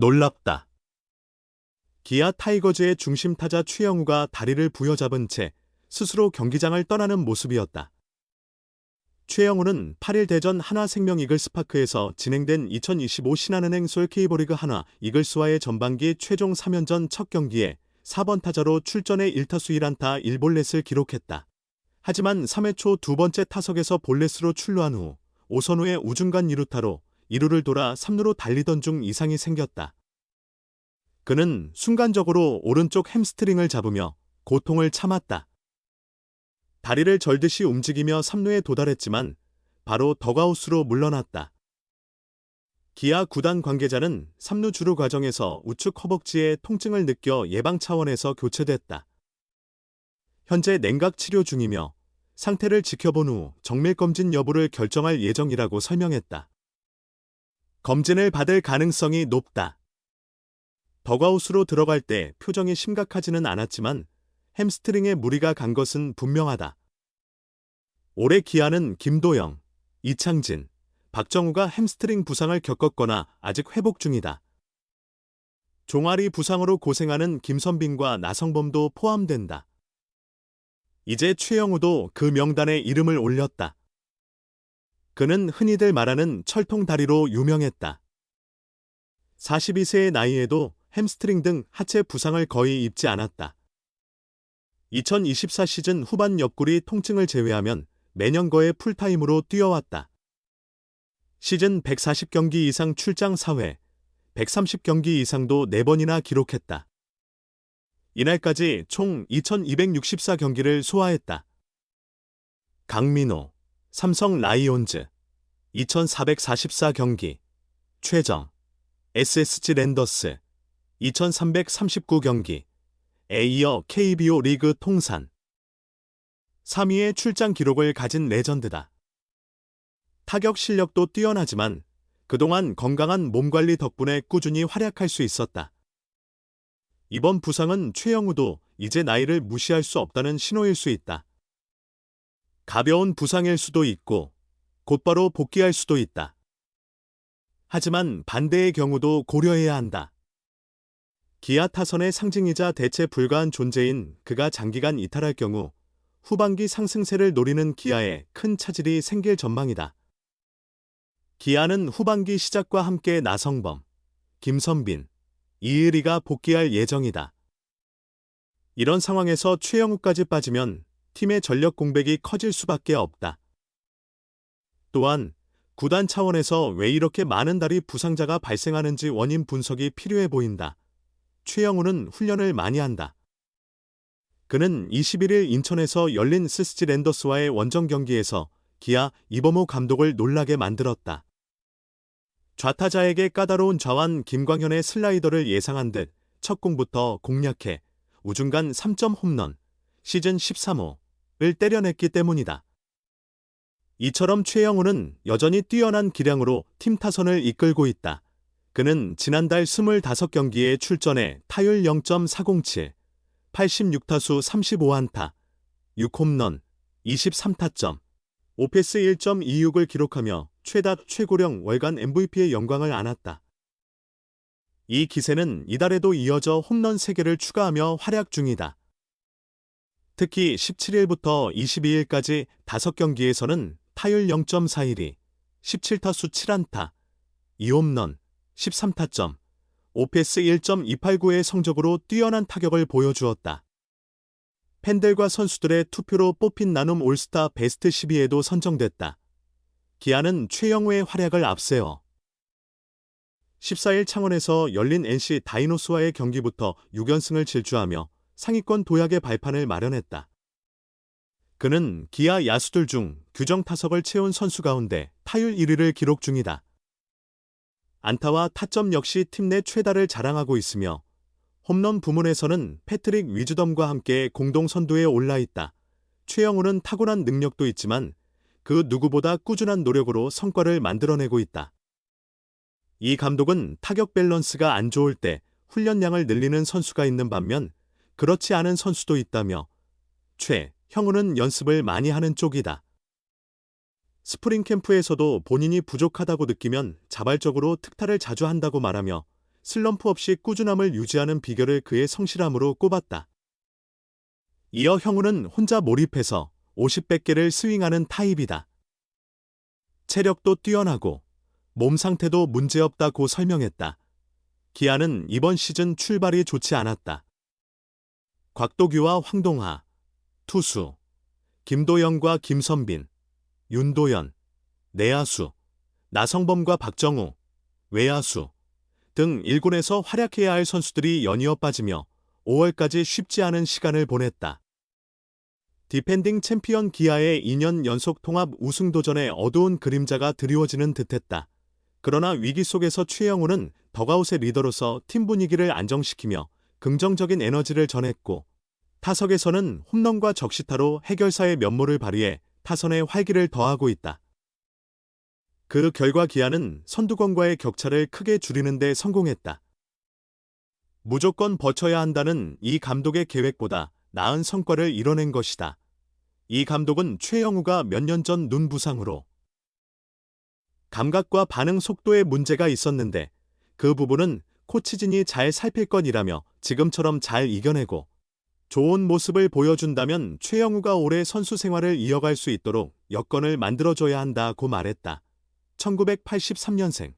놀랍다. 기아 타이거즈의 중심 타자 최영우가 다리를 부여잡은 채 스스로 경기장을 떠나는 모습이었다. 최영우는 8일 대전 한화생명 이글스파크에서 진행된 2025 신한은행 솔 K리그 한화 이글스와의 전반기 최종 3연전 첫 경기에 4번 타자로 출전해 1타수 1안타 1볼넷을 기록했다. 하지만 3회 초 두 번째 타석에서 볼넷으로 출루한 후 오선우의 우중간 2루타로 2루를 돌아 3루로 달리던 중 이상이 생겼다. 그는 순간적으로 오른쪽 햄스트링을 잡으며 고통을 참았다. 다리를 절듯이 움직이며 3루에 도달했지만 바로 덕아웃으로 물러났다. 기아 구단 관계자는 3루 주루 과정에서 우측 허벅지에 통증을 느껴 예방 차원에서 교체됐다. 현재 냉각 치료 중이며 상태를 지켜본 후 정밀검진 여부를 결정할 예정이라고 설명했다. 검진을 받을 가능성이 높다. 덕아웃으로 들어갈 때 표정이 심각하지는 않았지만 햄스트링에 무리가 간 것은 분명하다. 올해 기아는 김도영, 이창진, 박정우가 햄스트링 부상을 겪었거나 아직 회복 중이다. 종아리 부상으로 고생하는 김선빈과 나성범도 포함된다. 이제 최영우도 그 명단에 이름을 올렸다. 그는 흔히들 말하는 철통다리로 유명했다. 42세의 나이에도 햄스트링 등 하체 부상을 거의 입지 않았다. 2024 시즌 후반 옆구리 통증을 제외하면 매년 거의 풀타임으로 뛰어왔다. 시즌 140경기 이상 출장 4회, 130경기 이상도 4번이나 기록했다. 이날까지 총 2264경기를 소화했다. 강민호, 삼성 라이온즈, 2444경기, 최정, SSG 랜더스, 2339경기에 이어 KBO 리그 통산 3위의 출장 기록을 가진 레전드다. 타격 실력도 뛰어나지만 그동안 건강한 몸관리 덕분에 꾸준히 활약할 수 있었다. 이번 부상은 최영우도 이제 나이를 무시할 수 없다는 신호일 수 있다. 가벼운 부상일 수도 있고 곧바로 복귀할 수도 있다. 하지만 반대의 경우도 고려해야 한다. 기아 타선의 상징이자 대체 불가한 존재인 그가 장기간 이탈할 경우 후반기 상승세를 노리는 기아에 큰 차질이 생길 전망이다. 기아는 후반기 시작과 함께 나성범, 김선빈, 이의리가 복귀할 예정이다. 이런 상황에서 최영우까지 빠지면 팀의 전력 공백이 커질 수밖에 없다. 또한 구단 차원에서 왜 이렇게 많은 다리 부상자가 발생하는지 원인 분석이 필요해 보인다. 최영우는 훈련을 많이 한다. 그는 21일 인천에서 열린 SSG 랜더스와의 원정 경기에서 기아 이범호 감독을 놀라게 만들었다. 좌타자에게 까다로운 좌완 김광현의 슬라이더를 예상한 듯 첫 공부터 공략해 우중간 3점 홈런, 시즌 13호를 때려냈기 때문이다. 이처럼 최영우는 여전히 뛰어난 기량으로 팀 타선을 이끌고 있다. 그는 지난달 25경기에 출전해 타율 0.407, 86타수 35안타, 6홈런, 23타점, 오페스 1.26을 기록하며 최다 최고령 월간 MVP의 영광을 안았다. 이 기세는 이달에도 이어져 홈런 3개를 추가하며 활약 중이다. 특히 17일부터 22일까지 5경기에서는 타율 0.412, 17타수 7안타, 2홈런, 13타점, 오페스 1.289의 성적으로 뛰어난 타격을 보여주었다. 팬들과 선수들의 투표로 뽑힌 나눔 올스타 베스트 12에도 선정됐다. 기아는 최영우의 활약을 앞세워 14일 창원에서 열린 NC 다이노스와의 경기부터 6연승을 질주하며 상위권 도약의 발판을 마련했다. 그는 기아 야수들 중 규정 타석을 채운 선수 가운데 타율 1위를 기록 중이다. 안타와 타점 역시 팀 내 최다를 자랑하고 있으며 홈런 부문에서는 패트릭 위즈덤과 함께 공동 선두에 올라 있다. 최영우는 타고난 능력도 있지만 그 누구보다 꾸준한 노력으로 성과를 만들어내고 있다. 이 감독은 타격 밸런스가 안 좋을 때 훈련량을 늘리는 선수가 있는 반면 그렇지 않은 선수도 있다며 최형우는 연습을 많이 하는 쪽이다. 스프링 캠프에서도 본인이 부족하다고 느끼면 자발적으로 특타를 자주 한다고 말하며 슬럼프 없이 꾸준함을 유지하는 비결을 그의 성실함으로 꼽았다. 이어 형우는 혼자 몰입해서 50-100개를 스윙하는 타입이다. 체력도 뛰어나고 몸 상태도 문제없다고 설명했다. 기아는 이번 시즌 출발이 좋지 않았다. 곽도규와 황동하, 투수, 김도영과 김선빈, 윤도현, 내야수, 나성범과 박정우, 외야수 등 1군에서 활약해야 할 선수들이 연이어 빠지며 5월까지 쉽지 않은 시간을 보냈다. 디펜딩 챔피언 기아의 2년 연속 통합 우승 도전에 어두운 그림자가 드리워지는 듯했다. 그러나 위기 속에서 최영우는 덕아웃의 리더로서 팀 분위기를 안정시키며 긍정적인 에너지를 전했고, 타석에서는 홈런과 적시타로 해결사의 면모를 발휘해 타선의 활기를 더하고 있다. 그 결과 기아는 선두권과의 격차를 크게 줄이는 데 성공했다. 무조건 버텨야 한다는 이 감독의 계획보다 나은 성과를 이뤄낸 것이다. 이 감독은 최영우가 몇 년 전 눈 부상으로 감각과 반응 속도에 문제가 있었는데 그 부분은 코치진이 잘 살필 것이라며 지금처럼 잘 이겨내고 좋은 모습을 보여준다면 최영우가 올해 선수 생활을 이어갈 수 있도록 여건을 만들어줘야 한다고 말했다. 1983년생.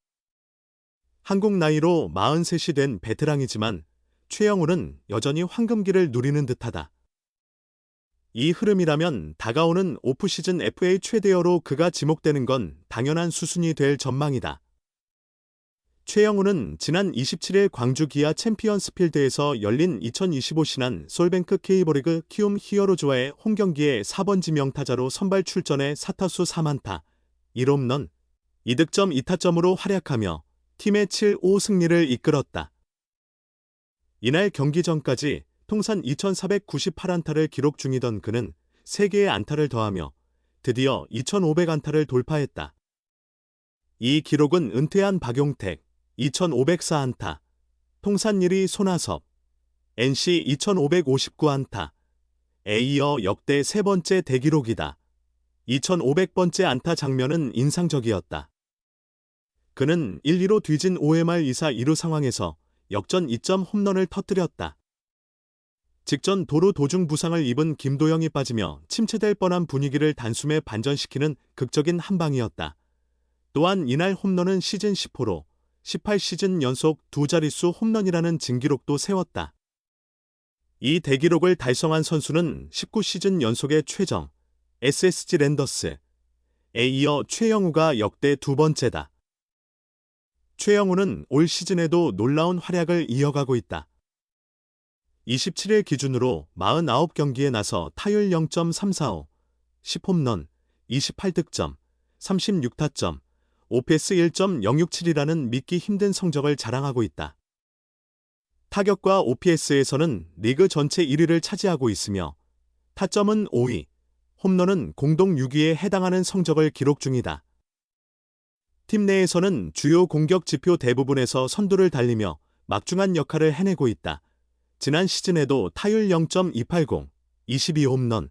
한국 나이로 43이 된 베테랑이지만 최영우는 여전히 황금기를 누리는 듯하다. 이 흐름이라면 다가오는 오프시즌 FA 최대어로 그가 지목되는 건 당연한 수순이 될 전망이다. 최영우는 지난 27일 광주 기아 챔피언스필드에서 열린 2025 신한 솔뱅크 K리그 키움 히어로즈와의 홈경기에 4번 지명타자로 선발 출전해 4타수 4안타, 1홈런, 2득점 2타점으로 활약하며 팀의 7-5 승리를 이끌었다. 이날 경기 전까지 통산 2,498안타를 기록 중이던 그는 3개의 안타를 더하며 드디어 2,500안타를 돌파했다. 이 기록은 은퇴한 박용택 2,504안타, 통산 1위 손아섭, NC 2,559안타, 에 이어 역대 세 번째 대기록이다. 2,500번째 안타 장면은 인상적이었다. 그는 1-2로 뒤진 5회 말 2사 2루 상황에서 역전 2점 홈런을 터뜨렸다. 직전 도루 도중 부상을 입은 김도영이 빠지며 침체될 뻔한 분위기를 단숨에 반전시키는 극적인 한방이었다. 또한 이날 홈런은 시즌 10호로 18시즌 연속 두 자릿수 홈런이라는 진기록도 세웠다. 이 대기록을 달성한 선수는 19시즌 연속의 최정, SSG 랜더스에 이어 최영우가 역대 두 번째다. 최영우는 올 시즌에도 놀라운 활약을 이어가고 있다. 27일 기준으로 49경기에 나서 타율 0.345, 10홈런, 28득점, 36타점, OPS 1.067이라는 믿기 힘든 성적을 자랑하고 있다. 타격과 OPS에서는 리그 전체 1위를 차지하고 있으며 타점은 5위, 홈런은 공동 6위에 해당하는 성적을 기록 중이다. 팀 내에서는 주요 공격 지표 대부분에서 선두를 달리며 막중한 역할을 해내고 있다. 지난 시즌에도 타율 0.280, 22홈런,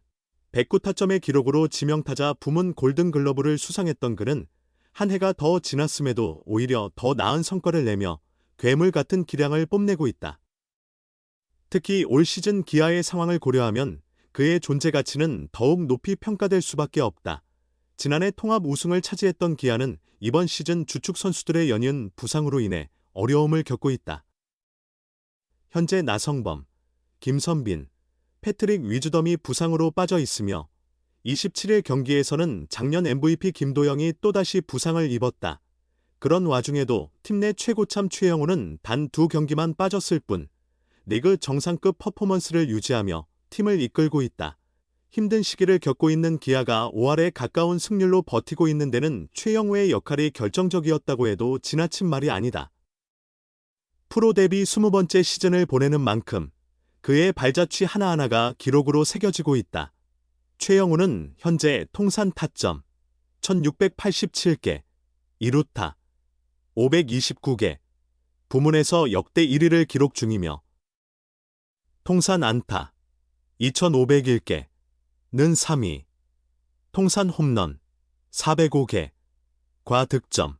109타점의 기록으로 지명타자 부문 골든글러브를 수상했던 그는 한 해가 더 지났음에도 오히려 더 나은 성과를 내며 괴물 같은 기량을 뽐내고 있다. 특히 올 시즌 기아의 상황을 고려하면 그의 존재 가치는 더욱 높이 평가될 수밖에 없다. 지난해 통합 우승을 차지했던 기아는 이번 시즌 주축 선수들의 연이은 부상으로 인해 어려움을 겪고 있다. 현재 나성범, 김선빈, 패트릭 위즈덤이 부상으로 빠져 있으며 27일 경기에서는 작년 MVP 김도영이 또다시 부상을 입었다. 그런 와중에도 팀 내 최고참 최영우는 단 2경기만 빠졌을 뿐 리그 정상급 퍼포먼스를 유지하며 팀을 이끌고 있다. 힘든 시기를 겪고 있는 기아가 5할에 가까운 승률로 버티고 있는 데는 최영우의 역할이 결정적이었다고 해도 지나친 말이 아니다. 프로 데뷔 20번째 시즌을 보내는 만큼 그의 발자취 하나하나가 기록으로 새겨지고 있다. 최영우는 현재 통산 타점 1687개, 2루타 529개, 부문에서 역대 1위를 기록 중이며 통산 안타 2501개, 는 3위, 통산 홈런 405개, 과득점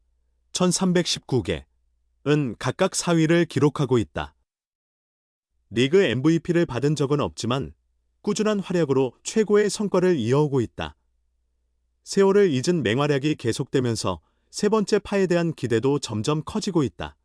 1319개, 각각 4위를 기록하고 있다. 리그 MVP를 받은 적은 없지만 꾸준한 활약으로 최고의 성과를 이어오고 있다. 세월을 잊은 맹활약이 계속되면서 세 번째 파에 대한 기대도 점점 커지고 있다.